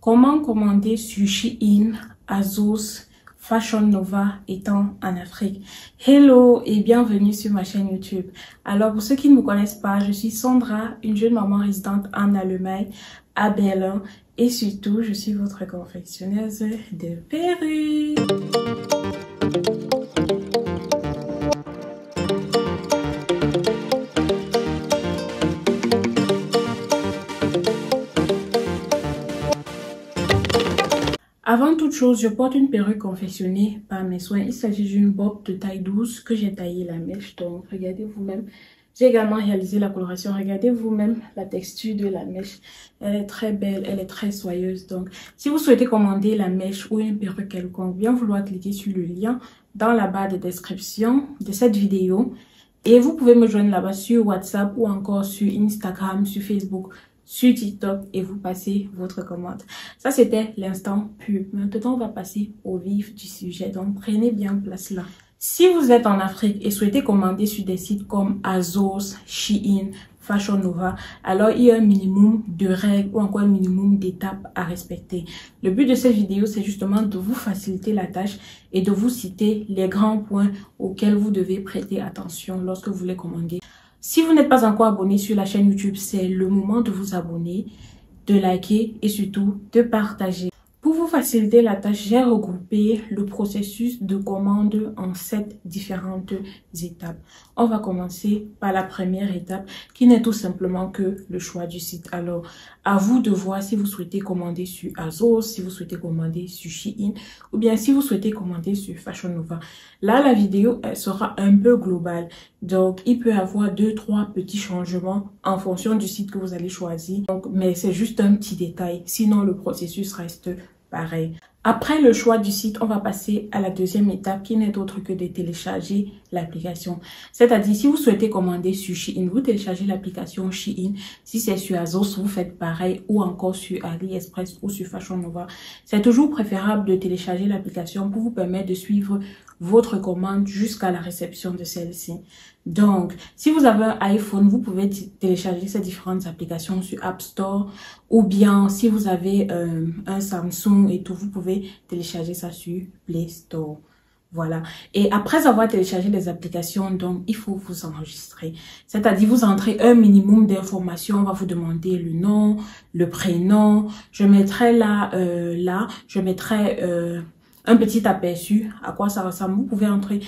Comment commander sur Shein, ASOS, Fashion Nova étant en Afrique? Hello et bienvenue sur ma chaîne YouTube. Alors pour ceux qui ne me connaissent pas, je suis Sandra, une jeune maman résidente en Allemagne, à Berlin. Et surtout, je suis votre confectionneuse de perruques. Avant toute chose, je porte une perruque confectionnée par mes soins. Il s'agit d'une bob de taille 12 que j'ai taillé la mèche. Donc, regardez vous-même. J'ai également réalisé la coloration. Regardez vous-même la texture de la mèche. Elle est très belle, elle est très soyeuse. Donc, si vous souhaitez commander la mèche ou une perruque quelconque, bien vouloir cliquer sur le lien dans la barre de description de cette vidéo. Et vous pouvez me joindre là-bas sur WhatsApp ou encore sur Instagram, sur Facebook, sur TikTok et vous passez votre commande. Ça, c'était l'instant pub. Maintenant, on va passer au vif du sujet. Donc, prenez bien place là. Si vous êtes en Afrique et souhaitez commander sur des sites comme ASOS, Shein, Fashion Nova, alors il y a un minimum de règles ou encore un minimum d'étapes à respecter. Le but de cette vidéo, c'est justement de vous faciliter la tâche et de vous citer les grands points auxquels vous devez prêter attention lorsque vous voulez commander. Si vous n'êtes pas encore abonné sur la chaîne YouTube, c'est le moment de vous abonner, de liker et surtout de partager. Pour vous faciliter la tâche, j'ai regroupé le processus de commande en 7 différentes étapes. On va commencer par la première étape qui n'est tout simplement que le choix du site. Alors, à vous de voir si vous souhaitez commander sur ASOS, si vous souhaitez commander sur Shein ou bien si vous souhaitez commander sur Fashion Nova. Là, la vidéo elle sera un peu globale. Donc, il peut y avoir 2-3 petits changements en fonction du site que vous allez choisir. Donc, mais c'est juste un petit détail. Sinon, le processus reste pareil. Après le choix du site, on va passer à la deuxième étape qui n'est autre que de télécharger l'application. C'est-à-dire, si vous souhaitez commander sur Shein, vous téléchargez l'application Shein. Si c'est sur ASOS, vous faites pareil ou encore sur AliExpress ou sur Fashion Nova. C'est toujours préférable de télécharger l'application pour vous permettre de suivre votre commande jusqu'à la réception de celle-ci. Donc, si vous avez un iPhone, vous pouvez télécharger ces différentes applications sur App Store ou bien si vous avez un Samsung et tout, vous pouvez télécharger ça sur Play Store. Voilà. Et après avoir téléchargé les applications, donc, il faut vous enregistrer. C'est-à-dire, vous entrez un minimum d'informations. On va vous demander le nom, le prénom. Je mettrai là, je mettrai un petit aperçu à quoi ça ressemble. Vous pouvez entrer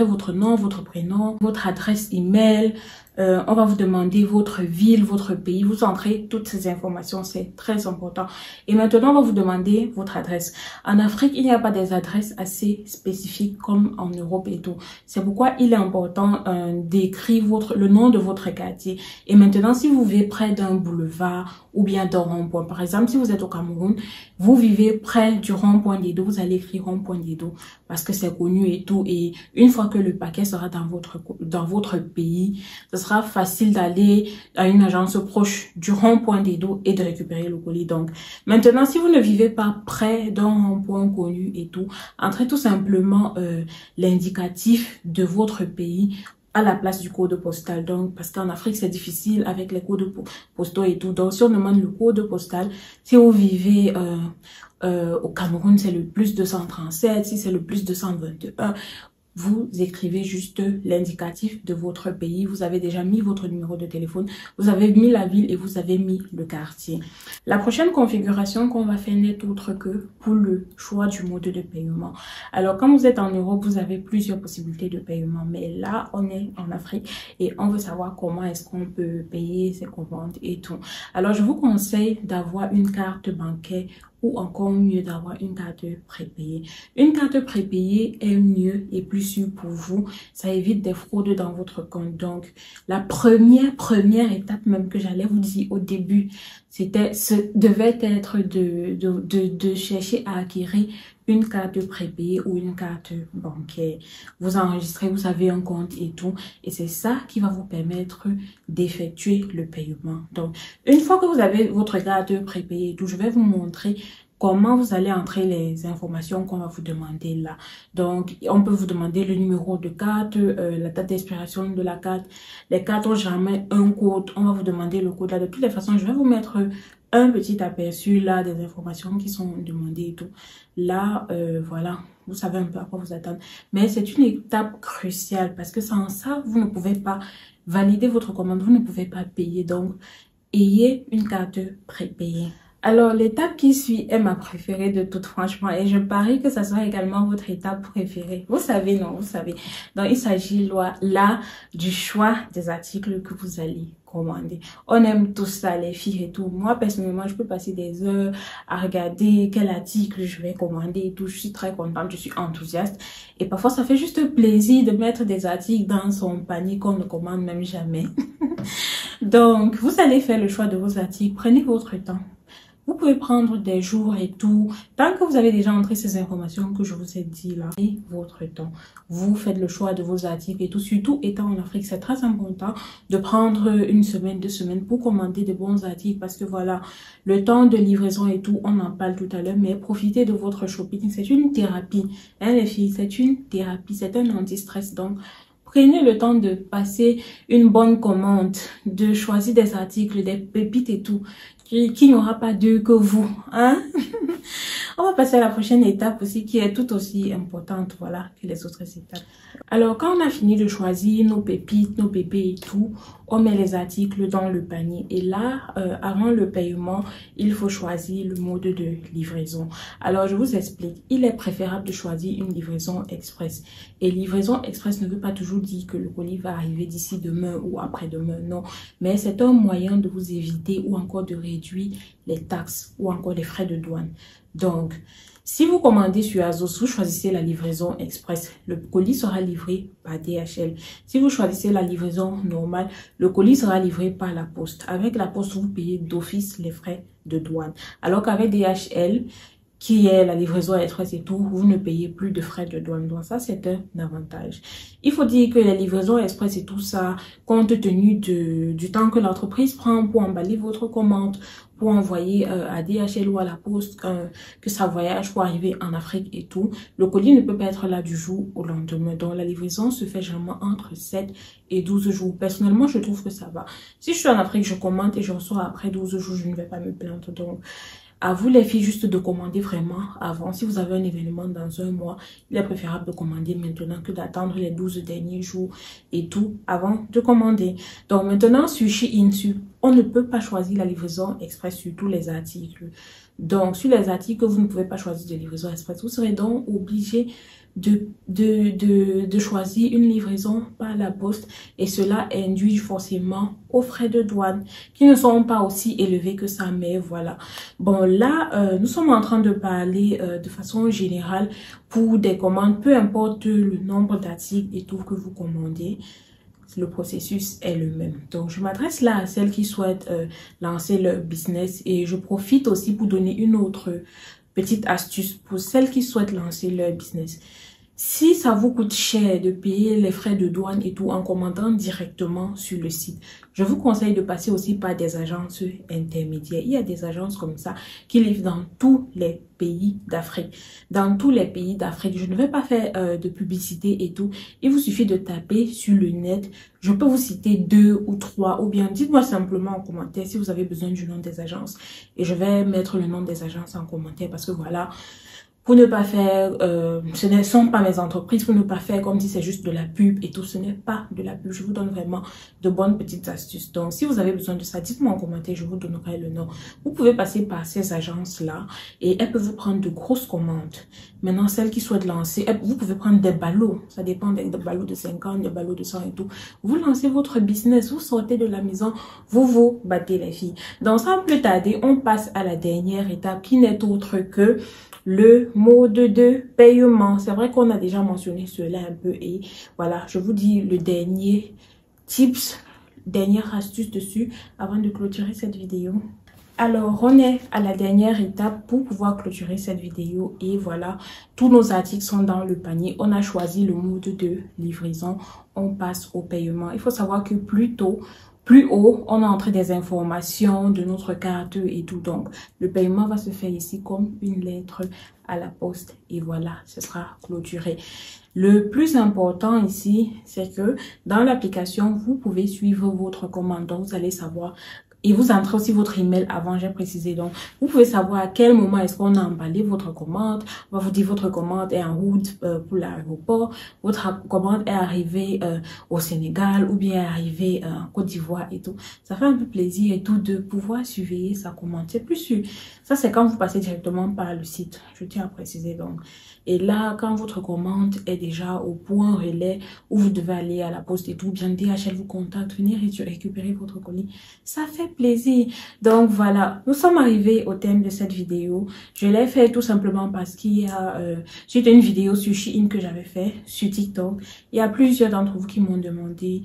votre nom, votre prénom, votre adresse email. On va vous demander votre ville, votre pays. Vous entrez toutes ces informations, c'est très important. Et maintenant, on va vous demander votre adresse. En Afrique, il n'y a pas des adresses assez spécifiques comme en Europe et tout. C'est pourquoi il est important d'écrire le nom de votre quartier. Et maintenant, si vous vivez près d'un boulevard ou bien d'un rond-point, par exemple, si vous êtes au Cameroun, vous vivez près du rond-point d'Edo, vous allez écrire rond-point d'Edo parce que c'est connu et tout. Et une fois que le paquet sera dans votre pays, ce sera facile d'aller à une agence proche du rond-point d'Edo et de récupérer le colis. Donc, maintenant, si vous ne vivez pas près d'un rond-point connu et tout, entrez tout simplement l'indicatif de votre pays à la place du code postal. Donc, parce qu'en Afrique, c'est difficile avec les codes postaux et tout. Donc, si on demande le code postal, si vous vivez au Cameroun, c'est le plus 237. Si c'est le plus 221, vous écrivez juste l'indicatif de votre pays. Vous avez déjà mis votre numéro de téléphone, vous avez mis la ville et vous avez mis le quartier. La prochaine configuration qu'on va faire n'est autre que pour le choix du mode de paiement. Alors, quand vous êtes en Europe, vous avez plusieurs possibilités de paiement. Mais là, on est en Afrique et on veut savoir comment est-ce qu'on peut payer ses commandes et tout. Alors, je vous conseille d'avoir une carte bancaire ou encore mieux d'avoir une carte prépayée. Une carte prépayée est mieux et plus sûre pour vous. Ça évite des fraudes dans votre compte. Donc, la première étape même que j'allais vous dire au début, devait être de chercher à acquérir une carte prépayée ou une carte bancaire. Vous enregistrez, vous avez un compte et tout. Et c'est ça qui va vous permettre d'effectuer le paiement. Donc, une fois que vous avez votre carte prépayée et tout, je vais vous montrer comment vous allez entrer les informations qu'on va vous demander là. Donc, on peut vous demander le numéro de carte, la date d'expiration de la carte. Les cartes ont jamais un code. On va vous demander le code là. De toutes les façons, je vais vous mettre un petit aperçu là des informations qui sont demandées et tout. Là, voilà, vous savez un peu à quoi vous attendre. Mais c'est une étape cruciale parce que sans ça, vous ne pouvez pas valider votre commande, vous ne pouvez pas payer. Donc, ayez une carte prépayée. Alors, l'étape qui suit est ma préférée de toutes, franchement, et je parie que ça sera également votre étape préférée. Vous savez, non, vous savez. Donc, il s'agit là du choix des articles que vous allez commander. On aime tout ça, les filles et tout. Moi, personnellement, je peux passer des heures à regarder quel article je vais commander et tout. Je suis très contente, je suis enthousiaste. Et parfois, ça fait juste plaisir de mettre des articles dans son panier qu'on ne commande même jamais. Donc, vous allez faire le choix de vos articles. Prenez votre temps. Vous pouvez prendre des jours et tout. Tant que vous avez déjà entré ces informations que je vous ai dit là, et votre temps. Vous faites le choix de vos articles et tout. Surtout étant en Afrique, c'est très important de prendre une semaine, 2 semaines pour commander de bons articles. Parce que voilà, le temps de livraison et tout, on en parle tout à l'heure. Mais profitez de votre shopping. C'est une thérapie. Hein les filles, c'est une thérapie. C'est un anti-stress. Donc, prenez le temps de passer une bonne commande, de choisir des articles, des pépites et tout, qui n'aura pas d'eux que vous, hein. On va passer à la prochaine étape aussi qui est tout aussi importante, voilà, que les autres étapes. Alors, quand on a fini de choisir nos pépites, nos pépés et tout, on met les articles dans le panier. Et là, avant le paiement, il faut choisir le mode de livraison. Alors, je vous explique. Il est préférable de choisir une livraison express. Et livraison express ne veut pas toujours dire que le colis va arriver d'ici demain ou après-demain, non. Mais c'est un moyen de vous éviter ou encore de réduire les taxes ou encore les frais de douane. Donc, si vous commandez sur Azos, vous choisissez la livraison express. Le colis sera livré par DHL. Si vous choisissez la livraison normale, le colis sera livré par la poste. Avec la poste, vous payez d'office les frais de douane. Alors qu'avec DHL, qui est la livraison express et tout, vous ne payez plus de frais de douane. Donc ça, c'est un avantage. Il faut dire que les livraisons express et tout ça, compte tenu du temps que l'entreprise prend pour emballer votre commande, pour envoyer à DHL ou à la poste, que ça voyage pour arriver en Afrique et tout, le colis ne peut pas être là du jour au lendemain. Donc la livraison se fait généralement entre 7 et 12 jours. Personnellement, je trouve que ça va. Si je suis en Afrique, je commande et je reçois après 12 jours, je ne vais pas me plaindre. Donc, à vous les filles juste de commander vraiment avant. Si vous avez un événement dans un mois, il est préférable de commander maintenant que d'attendre les 12 derniers jours et tout avant de commander. Donc maintenant sur Shein, on ne peut pas choisir la livraison express sur tous les articles. Donc sur les articles que vous ne pouvez pas choisir de livraison express, vous serez donc obligé de choisir une livraison par la poste et cela induit forcément aux frais de douane qui ne sont pas aussi élevés que ça, mais voilà. Bon là, nous sommes en train de parler de façon générale pour des commandes, peu importe le nombre d'articles et tout que vous commandez. Le processus est le même. Donc, je m'adresse là à celles qui souhaitent lancer leur business et je profite aussi pour donner une autre petite astuce pour celles qui souhaitent lancer leur business. Si ça vous coûte cher de payer les frais de douane et tout en commandant directement sur le site, je vous conseille de passer aussi par des agences intermédiaires. Il y a des agences comme ça qui livrent dans tous les pays d'Afrique. Dans tous les pays d'Afrique, je ne vais pas faire de publicité et tout. Il vous suffit de taper sur le net. Je peux vous citer 2 ou 3 ou bien dites-moi simplement en commentaire si vous avez besoin du nom des agences. Et je vais mettre le nom des agences en commentaire parce que voilà, pour ne pas faire, ce ne sont pas mes entreprises, pour ne pas faire comme si c'est juste de la pub et tout, ce n'est pas de la pub. Je vous donne vraiment de bonnes petites astuces. Donc, si vous avez besoin de ça, dites-moi en commentaire, je vous donnerai le nom. Vous pouvez passer par ces agences-là et elles peuvent vous prendre de grosses commandes. Maintenant, celles qui souhaitent lancer, vous pouvez prendre des ballots. Ça dépend des ballots de 50, des ballots de 100 et tout. Vous lancez votre business, vous sortez de la maison, vous battez les filles. Donc, sans plus tarder, on passe à la dernière étape qui n'est autre que le mode de paiement. C'est vrai qu'on a déjà mentionné cela un peu et voilà, je vous dis le dernier tips, dernière astuce dessus avant de clôturer cette vidéo. Alors, on est à la dernière étape pour pouvoir clôturer cette vidéo et voilà, tous nos articles sont dans le panier. On a choisi le mode de livraison, on passe au paiement. Il faut savoir que plus haut, on a entré des informations de notre carte et tout. Donc, le paiement va se faire ici comme une lettre à la poste. Et voilà, ce sera clôturé. Le plus important ici, c'est que dans l'application, vous pouvez suivre votre commande. Donc, vous allez savoir Et vous entrez aussi votre email avant, j'ai précisé. Donc, vous pouvez savoir à quel moment est-ce qu'on a emballé votre commande. On va vous dire votre commande est en route pour l'aéroport. Votre commande est arrivée au Sénégal ou bien est arrivée en Côte d'Ivoire et tout. Ça fait un peu plaisir et tout de pouvoir surveiller sa commande. C'est plus sûr. Ça, c'est quand vous passez directement par le site. Je tiens à préciser donc. Et là, quand votre commande est déjà au point relais où vous devez aller à la poste et tout, bien DHL vous contacte, venir récupérer votre colis. Ça fait plaisir. Donc voilà, nous sommes arrivés au thème de cette vidéo. Je l'ai fait tout simplement parce qu'il y a suite à une vidéo sur Shein que j'avais fait sur TikTok. Il y a plusieurs d'entre vous qui m'ont demandé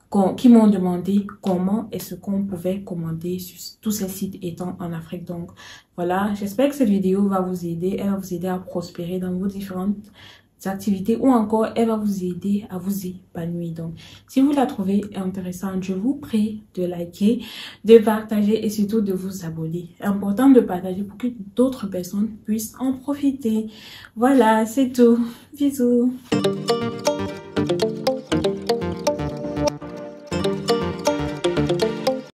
comment est-ce qu'on pouvait commander sur tous ces sites étant en Afrique. Donc voilà, j'espère que cette vidéo va vous aider. Elle va vous aider à prospérer dans vos différentes activités ou encore elle va vous aider à vous épanouir. Donc si vous la trouvez intéressante, je vous prie de liker, de partager et surtout de vous abonner. Important de partager pour que d'autres personnes puissent en profiter. Voilà, c'est tout. Bisous.